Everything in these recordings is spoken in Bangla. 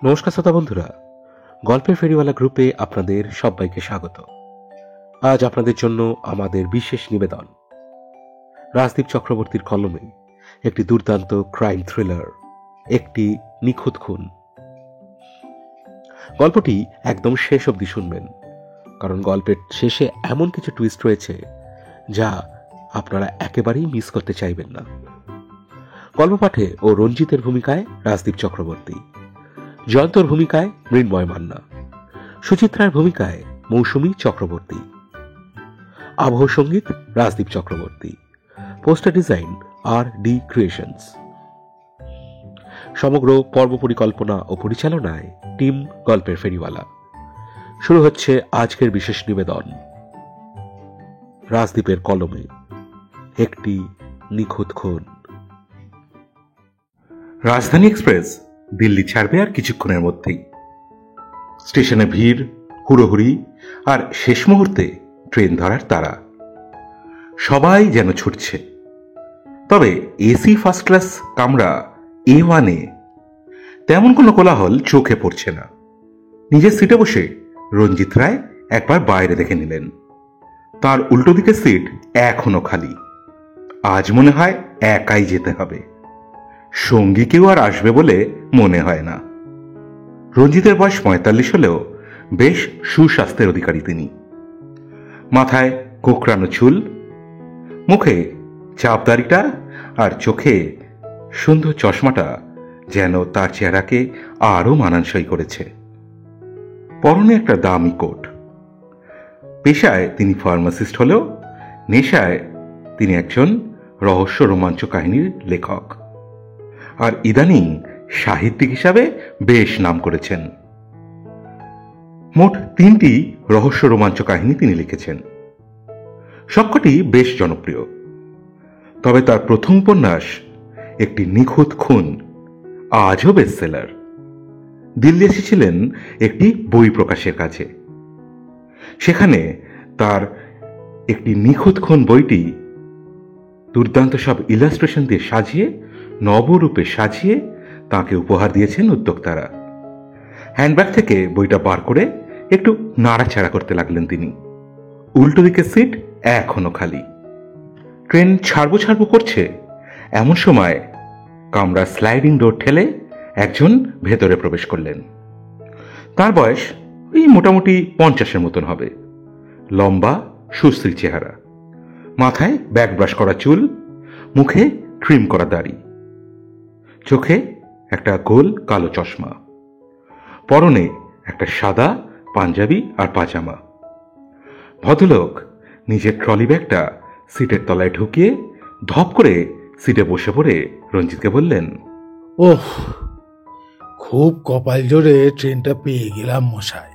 নমস্কার শ্রোতা বন্ধুরা, গল্পের ফেরিওয়ালা গ্রুপে আপনাদের সবাইকে স্বাগত। আজ আপনাদের জন্য আমাদের বিশেষ নিবেদন রাজদীপ চক্রবর্তীর কলমে একটি দুর্দান্ত ক্রাইম থ্রিলার, একটি নিখুঁত খুন। গল্পটি একদম শেষ অবধি শুনবেন, কারণ গল্পের শেষে এমন কিছু টুইস্ট রয়েছে যা আপনারা একেবারেই মিস করতে চাইবেন না। গল্প পাঠে ও রঞ্জিতের ভূমিকায় রাজদীপ চক্রবর্তী, জয়ন্তর ভূমিকায় মৃন্ময় মান্না, সুচিত্রার ভূমিকায় মৌসুমী চক্রবর্তী, আবহ সঙ্গীত Rajdeep Chakraborty, poster design RD creations. সমগ্র পর্ব পরিকল্পনা ও পরিচালনায় টিম গল্পের ফেরিওয়ালা। শুরু হচ্ছে আজকের বিশেষ নিবেদন রাজদীপের কলমে একটি নিখুঁত খুন। রাজধানী এক্সপ্রেস দিল্লি ছাড়বে আর কিছুক্ষণের মধ্যেই। স্টেশনে ভিড়, হুড়োহুড়ি, আর শেষ মুহূর্তে ট্রেন ধরার তাড়া। সবাই যেন ছুটছে। তবে এসি ফার্স্ট ক্লাস কামরা A1 তেমন কোনো কোলাহল চোখে পড়ছে না। নিজের সিটে বসে রঞ্জিত রায় একবার বাইরে দেখে নিলেন। তার উল্টো দিকের সিট এখনো খালি। আজ মনে হয় একাই যেতে হবে। সঙ্গী কেউ আর আসবে বলে মনে হয় না। রঞ্জিতের বয়স 45 হলেও বেশ সুস্বাস্থ্যের অধিকারী তিনি। মাথায় কোঁকড়ানো চুল, মুখে চাপদাড়িটা আর চোখে সুন্দর চশমাটা যেন তার চেহারাকে আরও মানানসই করেছে। পরনে একটা দামি কোট। পেশায় তিনি ফার্মাসিস্ট হলেও নেশায় তিনি একজন রহস্য রোমাঞ্চ কাহিনীর লেখক, আর ইদানিং সাহিত্যিক হিসাবে বেশ নাম করেছেন। মোট 3টি রহস্য রোমাঞ্চ কাহিনী তিনি লিখেছেন। সবকটি বেশ জনপ্রিয়। তবে তার প্রথম উপন্যাস একটি নিখুঁত খুন আজও বেস্টসেলার। দিল্লি এসেছিলেন একটি বই প্রকাশের কাজে। সেখানে তার একটি নিখুঁত খুন বইটি দুর্দান্ত সব ইলাস্ট্রেশন দিয়ে সাজিয়ে, নবরূপে সাজিয়ে তাকে উপহার দিয়েছেন উদ্যোক্তারা। হ্যান্ডব্যাগ থেকে বইটা বার করে একটু নাড়াচাড়া করতে লাগলেন তিনি। উল্টো দিকের সিট এখনো খালি। ট্রেন ছাড়বো করছে এমন সময় কামরা স্লাইডিং ডোর ঠেলে একজন ভেতরে প্রবেশ করলেন। তার বয়স ওই মোটামুটি 50-এর মতন হবে। লম্বা সুশ্রী চেহারা, মাথায় ব্যাক ব্রাশ করা চুল, মুখে ট্রিম করা দাড়ি, চোখে একটা গোল কালো চশমা, পরনে একটা সাদা পাঞ্জাবি আর পাজামা। ভদ্রলোক নিজের ট্রলি ব্যাগটা সিটের তলায় ঢুকিয়ে ধপ করে সিটে বসে পড়ে রঞ্জিতকে বললেন, ওহ, খুব কপাল জোরে ট্রেনটা পেয়ে গেলাম মশাই।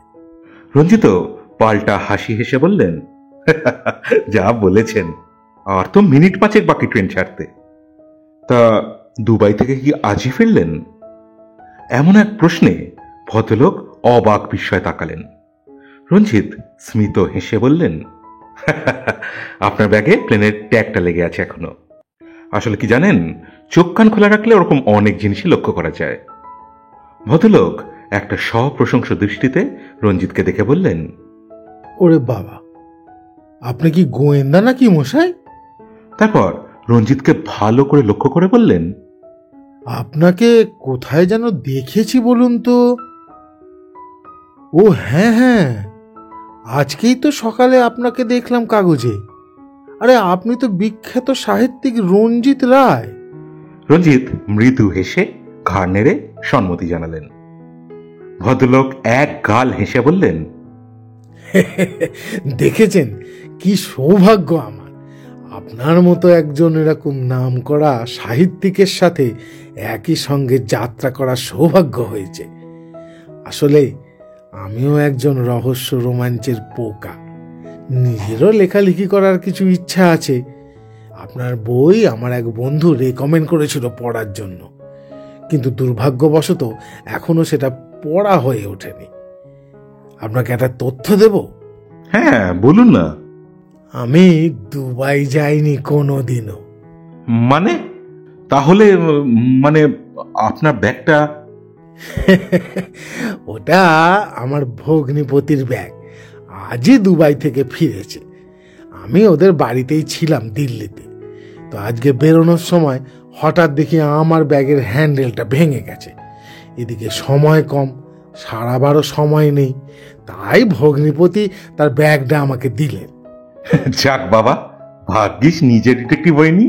রঞ্জিত পাল্টা হাসি হেসে বললেন, যা বলেছেন, আর তো মিনিট 5 বাকি ট্রেন ছাড়তে। তা দুবাই থেকে কি আজই ফিরলেন? এমন এক প্রশ্নে ভদ্রলোক অবাক বিস্ময়ে তাকালেন। রঞ্জিত স্মিত হেসে বললেন, আপনার ব্যাগে প্লেনের ট্যাগটা লেগে আছে এখনো। আসলে কি জানেন, চোখ কান খোলা রাখলে ওরকম অনেক জিনিসই লক্ষ্য করা যায়। ভদ্রলোক একটা সপ্রশংস দৃষ্টিতে রঞ্জিতকে দেখে বললেন, ওরে বাবা, আপনি কি গোয়েন্দা নাকি মশাই? তারপর রঞ্জিতকে ভালো করে লক্ষ্য করে বললেন, আপনাকে কোথায় যেন দেখেছি বলুন তো। ও হ্যাঁ, আজকেই তো সকালে আপনাকে দেখলাম কাগজে। আরে আপনি তো বিখ্যাত সাহিত্যিক রঞ্জিত রায়। রঞ্জিত মৃদু হেসে ঘাড় নেড়ে সম্মতি জানালেন। ভদ্রলোক এক গাল হেসে বললেন, দেখেছেন, কি সৌভাগ্য আমার, আপনার মতো একজন এরকম নাম করা সাহিত্যিকের সাথে একই সঙ্গে যাত্রা করার সৌভাগ্য হয়েছে। আসলে আমিও একজন রহস্য রোমাঞ্চের পোকা। নিজেরও লেখালেখি করার কিছু ইচ্ছা আছে। আপনার বই আমার এক বন্ধু রেকমেন্ড করেছিল পড়ার জন্য, কিন্তু দুর্ভাগ্যবশত এখনো সেটা পড়া হয়ে ওঠেনি। আপনাকে একটা তথ্য দেব? হ্যাঁ, বলুন না। আমি দুবাই যাইনি কোনোদিনও। মানে? তাহলে মানে আপনার ব্যাগটা? ওটা আমার ভগ্নিপতির ব্যাগ। আজই দুবাই থেকে ফিরেছে। আমি ওদের বাড়িতেই ছিলাম দিল্লিতে। তো আজকে বেরোনোর সময় হঠাৎ দেখি আমার ব্যাগের হ্যান্ডেলটা ভেঙে গেছে। এদিকে সময় কম, সারাবারও সময় নেই, তাই ভগ্নিপতি তার ব্যাগটা আমাকে দিলেন। যাক বাবা, ভাগ্যিস নিজে ডিটেকটিভ হয়নি,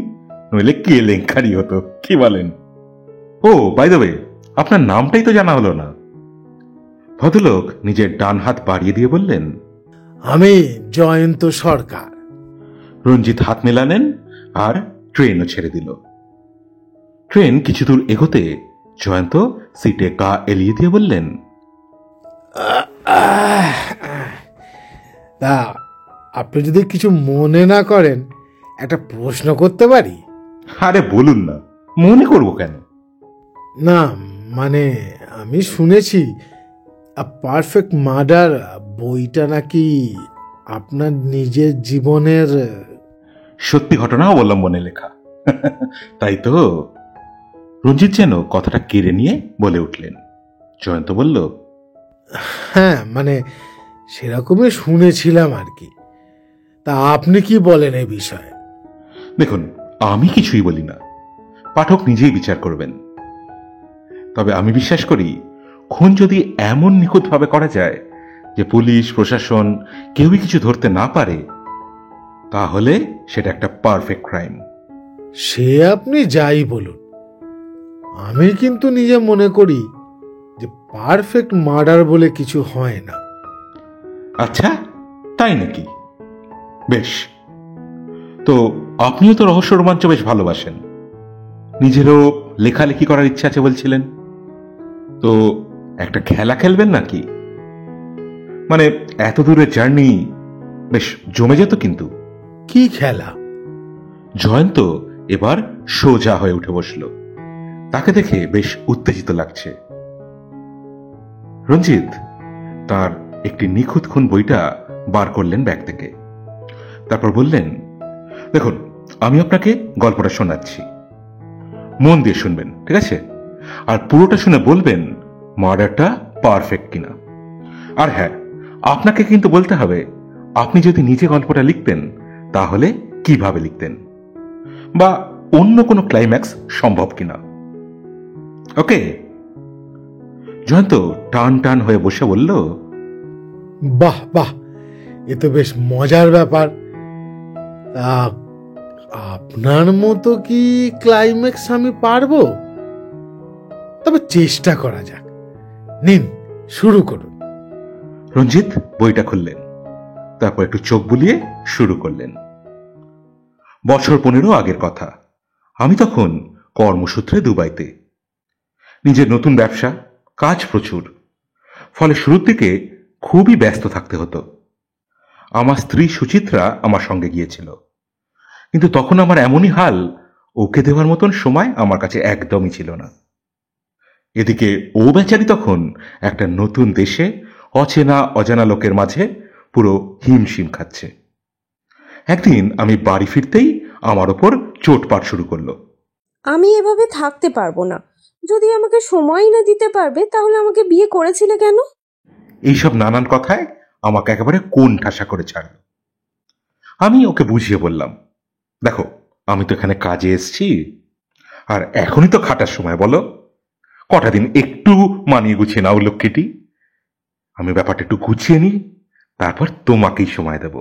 নইলে কেলেঙ্কারি হতো। কি বলেন? ও বাই দ্য ওয়ে, আপনার নামটাই তো জানা হলো না। ভদ্রলোক নিজের ডান হাত বাড়িয়ে দিয়ে বললেন, আমি জয়ন্ত সরকার। রঞ্জিত হাত মেলালেন আর ট্রেনও ছেড়ে দিল। ট্রেন কিছু দূর এগোতে জয়ন্ত সিটে গা এলিয়ে দিয়ে বললেন, তা আপনি যদি কিছু মনে না করেন, একটা প্রশ্ন করতে পারি? আরে বলুন না, মনে করবো কেন? না মানে আমি শুনেছি পারফেক্ট মার্ডার বইটা নাকি আপনার নিজের জীবনের। সত্যি ঘটনা অবলম্বনে লেখা। তাই তো। রঞ্জিত যেন কথাটা কেড়ে নিয়ে বলে উঠলেন। জয়ন্ত বলল, হ্যাঁ মানে সেরকমই শুনেছিলাম আর কি। তা আপনি কি বলেন এই বিষয়ে? দেখুন, আমি কিছুই বলি না, পাঠক নিজেই বিচার করবেন। তবে আমি বিশ্বাস করি, খুন যদি এমন নিখুঁতভাবে করা যায় যে পুলিশ প্রশাসন কেউই কিছু ধরতে না পারে, তাহলে সেটা একটা পারফেক্ট ক্রাইম। সে আপনি যাই বলুন, আমি কিন্তু নিজে মনে করি যে পারফেক্ট মার্ডার বলে কিছু হয় না। আচ্ছা, তাই নাকি? বেশ, তো আপনিও তো রহস্য রোমাঞ্চ বেশ ভালোবাসেন, নিজেরও লেখালেখি করার ইচ্ছা আছে বলছিলেন। তো একটা খেলা খেলবেন নাকি? মানে এত দূরের জার্নি বেশ জমে যেত কিন্তু। কি খেলা? জয়ন্ত এবার সোজা হয়ে উঠে বসল। তাকে দেখে বেশ উত্তেজিত লাগছে। রঞ্জিত তার একটি নিখুঁত খুন বইটা বার করলেন ব্যাগ থেকে। তারপর বললেন, দেখুন, আমি আপনাকে গল্পটা শোনাচ্ছি, মন দিয়ে শুনবেন, ঠিক আছে? আর পুরোটা শুনে বলবেন মার্ডারটা পারফেক্ট কিনা। আর হ্যাঁ, আপনাকে কিন্তু বলতে হবে আপনি যদি নিজে গল্পটা লিখতেন তাহলে কিভাবে লিখতেন, বা অন্য কোনো ক্লাইম্যাক্স সম্ভব কিনা। ওকে? জয়ন্ত টান টান হয়ে বসে বলল, বাহ বাহ, এ তো বেশ মজার ব্যাপার। তা আপনার মতো কি ক্লাইম্যাক্স আমি পারবো? তবে চেষ্টা করা যাক। নিন, শুরু করুন। রঞ্জিত বইটা খুললেন, তারপর একটু চোখ বুলিয়ে শুরু করলেন। বছর 15 আগের কথা। আমি তখন কর্মসূত্রে দুবাইতে। নিজের নতুন ব্যবসা, কাজ প্রচুর, ফলে শুরুর দিকে খুবই ব্যস্ত থাকতে হতো। আমার স্ত্রী সুচিত্রা আমার সঙ্গে গিয়েছিল, কিন্তু তখন আমার এমনই হাল, ওকে দেওয়ার মতন সময় আমার কাছে একদমই ছিল না। এদিকে ও বেচারি তখন একটা নতুন দেশে অচেনা অজানা লোকের মাঝে পুরো হিমশিম খাচ্ছে। একদিন আমি বাড়ি ফিরতেই আমার ওপর চোটপাট শুরু করলো। আমি এভাবে থাকতে পারবো না। যদি আমাকে সময় না দিতে পারবে তাহলে আমাকে বিয়ে করেছিলে কেন? এইসব নানান কথায় আমাকে একেবারে কোণ ঠাসা করে ছাড়ল। আমি ওকে বুঝিয়ে বললাম, দেখো, আমি তো এখানে কাজে এসছি, আর এখনই তো খাটার সময়, বলো কটা দিন একটু মানিয়ে গুছিয়ে নাও লক্ষ্মীটি। আমি ব্যাপারটা একটু গুছিয়ে নিই, তারপর তোমাকেই সময় দেব।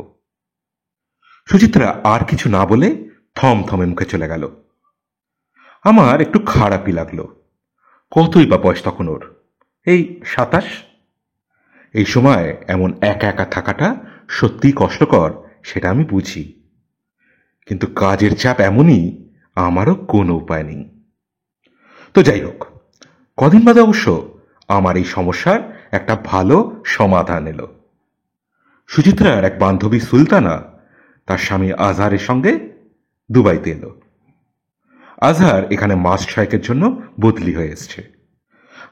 সুচিত্রা আর কিছু না বলে থমথমে মুখে চলে গেল। আমার একটু খারাপই লাগলো। কতই বা বয়স তখন ওর? এই 27। এই সময় এমন একা একা থাকাটা সত্যিই কষ্টকর, সেটা আমি বুঝি, কিন্তু কাজের চাপ এমনই, আমারও কোনো উপায় নেই। তো যাই হোক, কদিন বাদে অবশ্য আমার এই সমস্যার একটা ভালো সমাধান এলো। সুচিত্রার এক বান্ধবী সুলতানা তার স্বামী আজহারের সঙ্গে দুবাইতে এলো। আজহার এখানে মাস 6 জন্য বদলি হয়ে এসছে।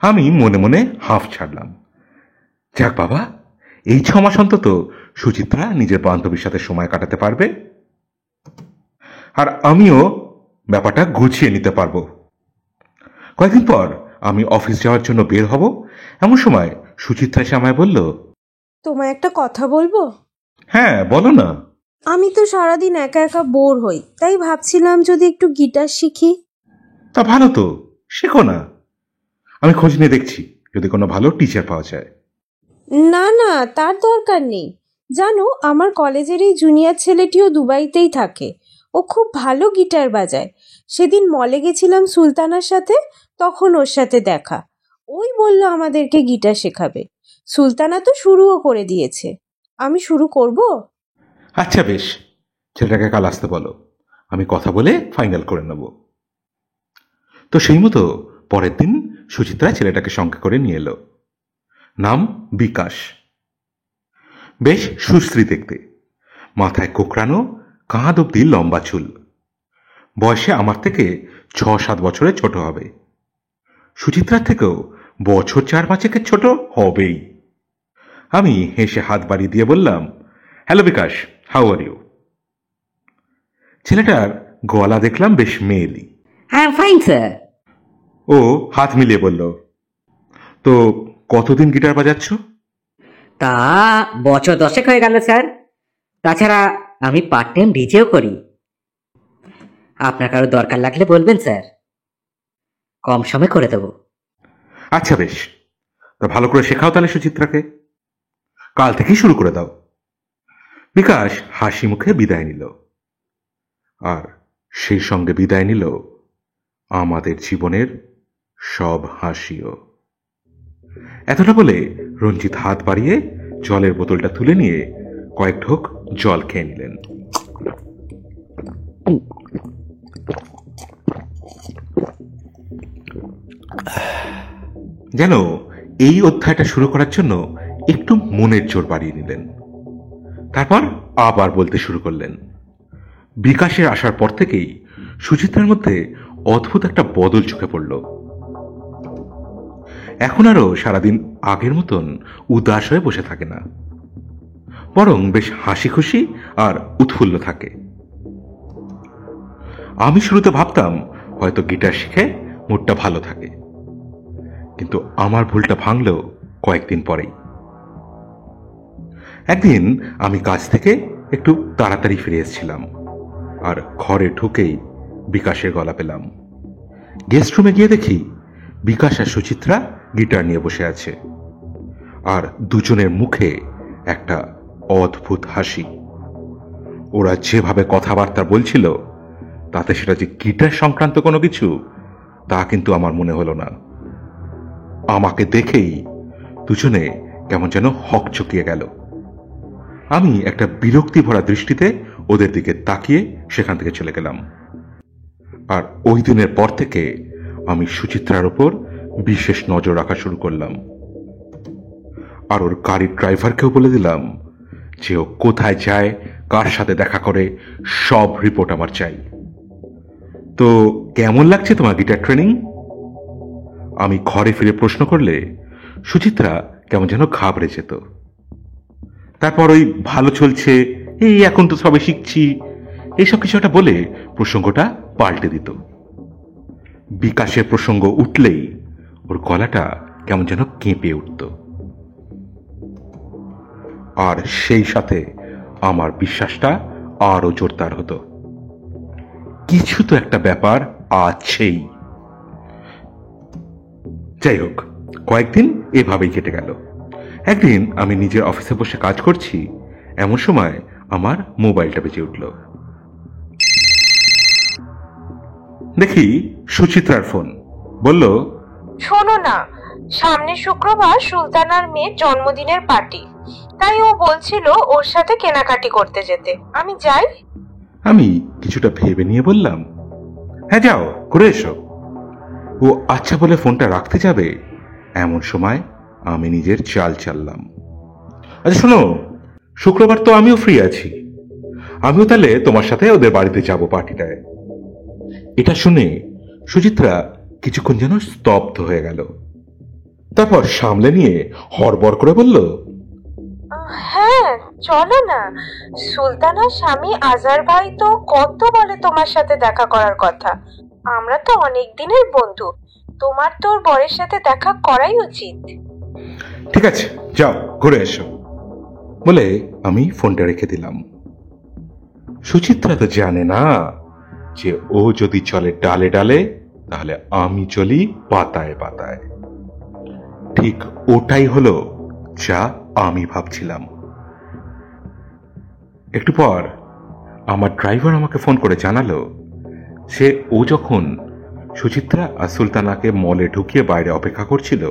আমি মনে মনে হাঁফ ছাড়লাম, যাক বাবা, এই 6 মাস অন্তত সুচিত্রা নিজের বান্ধবীর সাথে সময় কাটাতে পারবে, আর আমিও ব্যাপারটা গুছিয়ে নিতে পারবো। কয়েকদিন পর আমি অফিস যাওয়ার জন্য বের হব, এমন সময় সুচিত্রা এসে আমায় বলল, তোমায় একটা কথা বলবো? হ্যাঁ বলো না। আমি তো সারাদিন একা একা বোর হই, তাই ভাবছিলাম যদি একটু গিটার শিখি। তা ভালো তো, শেখো না। আমি খোঁজ নিয়ে দেখছি যদি কোনো ভালো টিচার পাওয়া যায়। না না, তার দরকার নেই। জানো, আমার কলেজের এই জুনিয়র ছেলেটিও দুবাইতেই থাকে। ও খুব ভালো গিটার বাজায়। সেদিন মলে গেছিলাম সুলতানার সাথে, তখন ওর সাথে দেখা। ওই বলল আমাদেরকে গিটার শেখাবে। সুলতানা তো শুরুও করে দিয়েছে। আমি শুরু করব? আচ্ছা বেশ, ছেলেটাকে কাল আসতে বলো, আমি কথা বলে ফাইনাল করে নেব। তো সেই মতো পরের দিন সুচিত্রা ছেলেটাকে সঙ্গে করে নিয়ে এলো। নাম বিকাশ। বেশ সুশ্রী দেখতে, মাথায় কোকড়ানো, কাঁধ অব্দি লম্বা চুল। বয়সে আমার থেকে 6-7 বছরের ছোট হবে। সুচিত্রার থেকেও বছর 4-5 ছোট হবেই। আমি হেসে হাত বাড়িয়ে দিয়ে বললাম, hello Bikash, how are you? ছেলেটার গলা দেখলাম বেশ মেয়েলি। I'm fine, sir. ও হাত মিলিয়ে বলল, তো কতদিন গিটার বাজাচ্ছ? তা বছর 10 হয়ে গেল স্যার। তাছাড়া আমি পার্ট টাইম ডিজেও করি। আপনার কারো দরকার লাগলে বলবেন স্যার, কম সময় করে দেবো। আচ্ছা বেশ, তা ভালো করে শেখাও তাহলে সুচিত্রাকে, কাল থেকেই শুরু করে দাও। বিকাশ হাসি মুখে বিদায় নিল, আর সেই সঙ্গে বিদায় নিল আমাদের জীবনের সব হাসিও। এতটা বলে রঞ্জিত হাত বাড়িয়ে জলের বোতলটা তুলে নিয়ে কয়েক ঢোক জল খেয়ে নিলেন। যেন এই অধ্যায়টা শুরু করার জন্য একটু মনের জোর বাড়িয়ে নিলেন। তারপর আবার বলতে শুরু করলেন। বিকাশের আসার পর থেকেই সুচিত্রার মধ্যে অদ্ভুত একটা বদল চোখে পড়ল। এখন আরো সারাদিন আগের মতন উদাস হয়ে বসে থাকে না, বরং বেশ হাসি খুশি আর উৎফুল্ল থাকে। আমি শুরুতে ভাবতাম হয়তো গিটার শিখে মুডটা ভালো থাকে, কিন্তু আমার ভুলটা ভাঙল কয়েকদিন পরেই। একদিন আমি কাজ থেকে একটু তাড়াতাড়ি ফিরে এসেছিলাম, আর ঘরে ঢুকেই বিকাশের গলা পেলাম। গেস্ট রুমে গিয়ে দেখি বিকাশ আর সুচিত্রা গিটার নিয়ে বসে আছে, আর দুজনের মুখে একটা অদ্ভুত হাসি। ওরা যেভাবে কথাবার্তা বলছিল তাতে সেটা যে গিটার সংক্রান্ত কোনো কিছু তা কিন্তু আমার মনে হলো না। আমাকে দেখেই দুজনে কেমন যেন হকচকিয়ে গেল। আমি একটা বিরক্তি ভরা দৃষ্টিতে ওদের দিকে তাকিয়ে সেখান থেকে চলে গেলাম। আর ওই দিনের পর থেকে আমি সুচিত্রার উপর বিশেষ নজর রাখা শুরু করলাম, আর ওর গাড়ির ড্রাইভারকেও বলে দিলাম যে ও কোথায় যায়, কার সাথে দেখা করে, সব রিপোর্ট আমার চাই। তো কেমন লাগছে তোমার গিটার ট্রেনিং? আমি ঘরে ফিরে প্রশ্ন করলে সুচিত্রা কেমন যেন ঘাবড়ে যেত। তারপর ওই ভালো চলছে, এই এখন তো সবে শিখছি, এইসব কিছু একটা বলে প্রসঙ্গটা পাল্টে দিত। বিকাশের প্রসঙ্গ উঠলেই ওর গলাটা কেমন যেন কেঁপে উঠত, আর সেই সাথে আমার বিশ্বাসটা আরো জোরদার হতো, কিছু তো একটা ব্যাপার আছেই। যাই হোক, কয়েকদিন এভাবেই কেটে গেল। একদিন আমি নিজের অফিসে বসে কাজ করছি, এমন সময় আমার মোবাইলটা বেজে উঠল। দেখি সুচিত্রার ফোন। বলল, শোনো না, সামনের শুক্রবার সুলতানার মেয়ের জন্মদিনের পার্টি, তাই ও বলছিল ওর সাথে কেনাকাটি করতে যেতে। আমি যাই? আমি কিছুটা ভেবে নিয়ে বললাম, হ্যাঁ যাও, ঘুরে এসো। ও আচ্ছা বলে ফোনটা রাখতে যাবে, এমন সময় আমি নিজের চাল চাললাম। আচ্ছা শোনো, শুক্রবার তো আমিও ফ্রি আছি, আমিও তাহলে তোমার সাথে ওদের বাড়িতে যাব পার্টিটায়। এটা শুনে সুচিত্রা কিছুক্ষণ যেন স্তব্ধ হয়ে গেল, তারপর সামলে নিয়ে হড়বড় করে বলল, হ্যাঁ চলো না, সুলতানার স্বামী আজার ভাই তো কত বলে তোমার সাথে দেখা করার কথা। আমরা তো অনেক দিনের বন্ধু, তোমার তোর বরের সাথে দেখা করাই উচিত। ঠিক আছে, যাও ঘুরে এসো বলে আমি ফোনটা রেখে দিলাম। সুচিত্রা তো জানে না যে ও যদি চলে ডালে ডালে তাহলে আমি চলি পাতায় পাতায়। ঠিক ওটাই হলো যা আমি ভাবছিলাম। একটু পর আমার ড্রাইভার আমাকে ফোন করে জানালো সে ও যখন সুচিত্রা আর সুলতানাকে মলে ঢুকিয়ে বাইরে অপেক্ষা করছিল,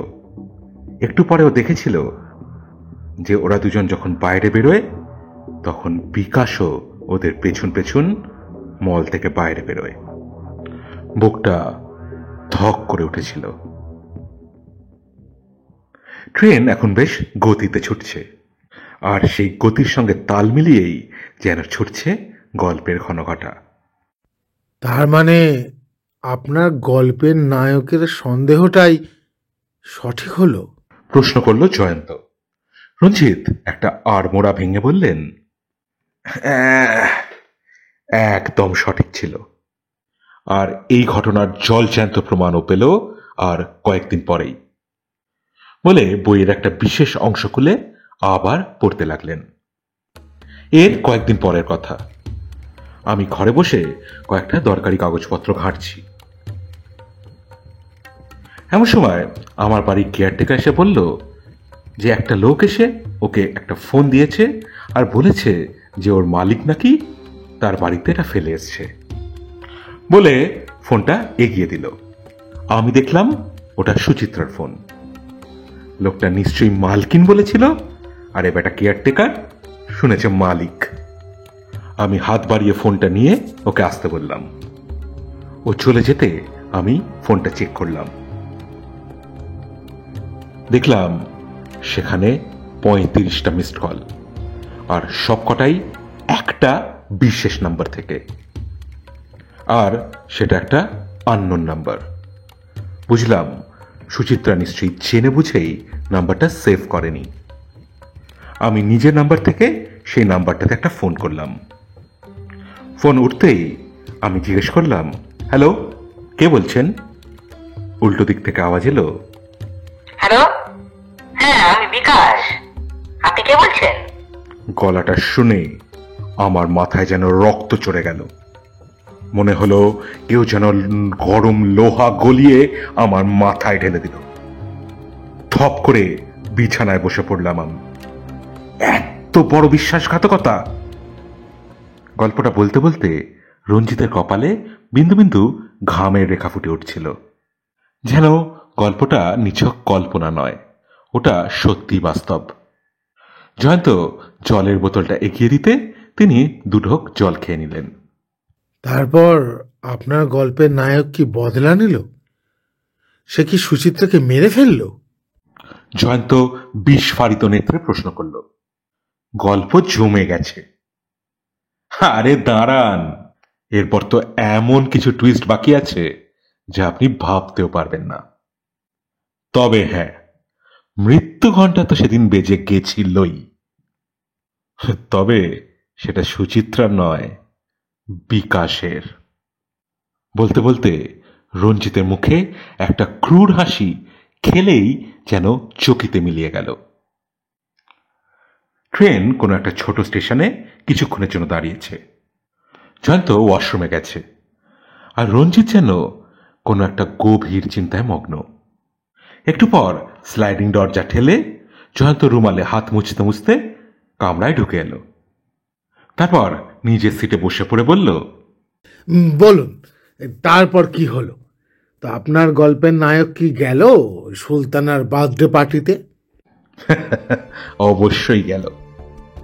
একটু পরেও দেখেছিল যে ওরা দুজন যখন বাইরে বেরোয় তখন বিকাশও ওদের পেছন পেছন মল থেকে বাইরে বেরোয়। বুকটা ধক করে উঠেছিল। ট্রেন এখন বেশ গতিতে ছুটছে, আর সেই গতির সঙ্গে তাল মিলিয়েই যেন ছুটছে গল্পের ঘনঘটা। তার মানে আপনার গল্পের নায়কের সন্দেহটাই সঠিক হলো? প্রশ্ন করল জয়ন্ত। রঞ্জিত একটা আড়মোড়া ভেঙে বললেন, একদম সঠিক ছিল। আর এই ঘটনার জলজ্যান্ত প্রমাণও পেল আর কয়েকদিন পরেই। বলে বইয়ের একটা বিশেষ অংশ খুলে আবার পড়তে লাগলেন। এর কয়েকদিন পরের কথা। আমি ঘরে বসে কয়েকটা দরকারি কাগজপত্র ঘাঁটছি। এমন সময় আমার বাড়ির কেয়ারটেকার এসে বলল যে একটা লোক এসে ওকে একটা ফোন দিয়েছে আর বলেছে যে ওর মালিক নাকি তার বাড়িতে এটা ফেলে এসছে। বলে ফোনটা এগিয়ে দিল। আমি দেখলাম ওটা সুচিত্রার ফোন। লোকটা নিশ্চয়ই মালকিন বলেছিল, আর এ বেটা কেয়ারটেকার শুনেছে মালিক। আমি হাত বাড়িয়ে ফোনটা নিয়ে ওকে আসতে বললাম। ও চলে যেতে আমি ফোনটা চেক করলাম। দেখলাম সেখানে 35টা মিসড কল, আর সবকটাই একটা বিশেষ নাম্বার থেকে, আর সেটা একটা আননোন নাম্বার। বুঝলাম সুচিত্রা নিশ্চয়ই জেনে বুঝেই নাম্বারটা সেভ করেনি। আমি নিজের নাম্বার থেকে সেই নাম্বারটাতে একটা ফোন করলাম। ফোন উঠতেই আমি জিজ্ঞেস করলাম, হ্যালো, কে বলছেন? উল্টো দিক থেকে আওয়াজ এলো, হ্যালো, হ্যাঁ আমি বিকাশ, আপনি কে বলছেন? গলাটা শুনে আমার মাথায় যেন রক্ত চড়ে গেল। মনে হলো কেউ যেন গরম লোহা গলিয়ে আমার মাথায় ঢেলে দিল। থপ করে বিছানায় বসে পড়লাম আমি। এত বড় বিশ্বাসঘাতকতা! গল্পটা বলতে বলতে রঞ্জিতের কপালে বিন্দু বিন্দু ঘামের রেখা ফুটে উঠছিল। যেন গল্পটা নিছক কল্পনা নয়, ওটা সত্যি বাস্তব। জয়ন্ত জলের বোতলটা এগিয়ে দিতে তিনি দুঢোক জল খেয়ে নিলেন। তারপর আপনার গল্পের নায়ক কি বদলা নিল? সে কি সুচিত্রাকে মেরে ফেলল? জয়ন্ত বিস্ফারিত নেত্রে প্রশ্ন করল। গল্প জমে গেছে। আরে দাঁড়ান, এরপর তো এমন কিছু টুইস্ট বাকি আছে যা আপনি ভাবতেও পারবেন না। তবে হ্যাঁ, মৃত্যু ঘণ্টা তো সেদিন বেজে গেছিলই। তবে সেটা সুচিত্রার নয়, বিকাশের। বলতে বলতে রঞ্জিতের মুখে একটা ক্রূর হাসি খেলেই যেন চকিতে মিলিয়ে গেল। ট্রেন কোনো একটা ছোট স্টেশনে কিছুক্ষণের জন্য দাঁড়িয়েছে। জয়ন্ত ওয়াশরুমে গেছে, আর রঞ্জিত যেন কোনো একটা গভীর চিন্তায় মগ্ন। একটু পর স্লাইডিং দরজা ঠেলে জয়ন্ত রুমালে হাত মুছতে মুছতে কামরায় ঢুকে এলো। তারপর নিজের সিটে বসে পড়ে বলল, বলুন, তারপর কি হলো? তো আপনার গল্পের নায়ক কি গেল সুলতানার বার্থডে পার্টিতে? অবশ্যই গেল,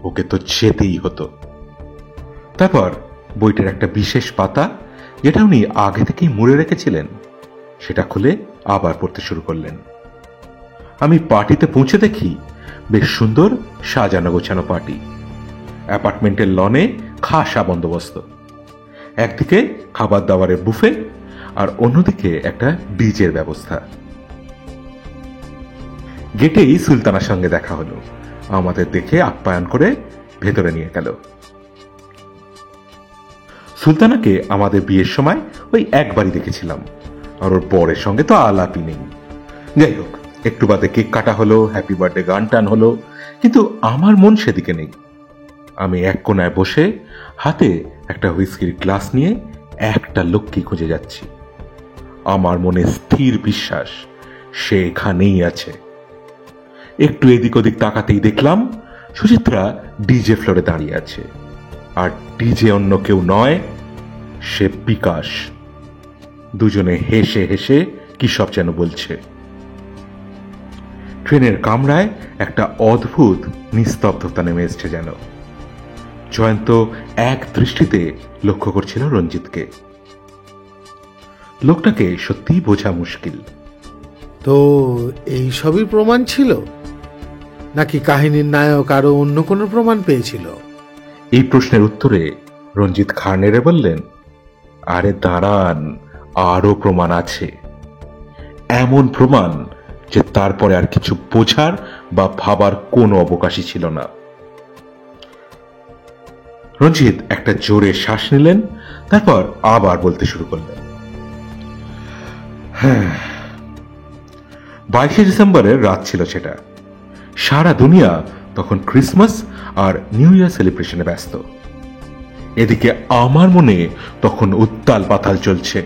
ওকে তো যেতেই হতো। তারপর বইটার একটা বিশেষ পাতা, যেটা উনি আগে থেকেই মুড়ে রেখেছিলেন, সেটা খুলে আবার পড়তে শুরু করলেন। আমি পার্টিতে পৌঁছে দেখি বেশ সুন্দর সাজানো গোছানো পার্টি। অ্যাপার্টমেন্টের লনে খাসা বন্দোবস্ত। একদিকে খাবার দাবারের বুফে, আর অন্যদিকে একটা ডিজের ব্যবস্থা। গেটেই সুলতানার সঙ্গে দেখা হলো। আমাদের দেখে আপ্যায়ন করে ভেতরে নিয়ে গেল। সুলতানাকে আমাদের বিয়ের সময় ওই একবারই দেখেছিলাম, আর ওর বরের সঙ্গে তো আলাপই নেই। যাই হোক, একটু বাদে কেক কাটা হলো, হ্যাপি বার্থডে গান টান হলো, কিন্তু আমার মন সেদিকে নেই। আমি এক কোনায় বসে হাতে একটা হুইস্কির গ্লাস নিয়ে একটা লোককে খুঁজে যাচ্ছি। আমার মনে স্থির বিশ্বাস সে এখানেই আছে। একটু এদিক ওদিক তাকাতেই দেখলাম সুচিত্রা ডিজে ফ্লোরে দাঁড়িয়ে আছে, আর ডিজে অন্য কেউ নয়, সে বিকাশ। দুজনে হেসে হেসে কি সব যেন বলছে। ট্রেনের কামরায় একটা অদ্ভুত নিস্তব্ধতা নেমে এসছে যেন। জয়ন্ত এক দৃষ্টিতে লক্ষ্য করছিল রঞ্জিতকে। লোকটাকে সত্যিই বোঝা মুশকিল। তো এই সবই প্রমাণ ছিল, নাকি কাহিনীর নায়ক আরো অন্য কোনো প্রমাণ পেয়েছিল? এই প্রশ্নের উত্তরে রঞ্জিত ঘাড় নেড়ে বললেন, আরে দাঁড়ান, আরো প্রমাণ আছে। এমন প্রমাণ যে তারপরে আর কিছু বোঝার বা ভাবার কোনো অবকাশই ছিল না। রঞ্জিত একটা জোরে শ্বাস নিলেন, তারপর আবার বলতে শুরু করলেন। 22শে ডিসেম্বরের রাত ছিল সেটা। সারা দুনিয়া তখন ক্রিসমাস আর নিউ ইয়ার সেলিব্রেশনে ব্যস্ত। এদিকে আমার মনে তখন উত্তাল পাতাল চলছে।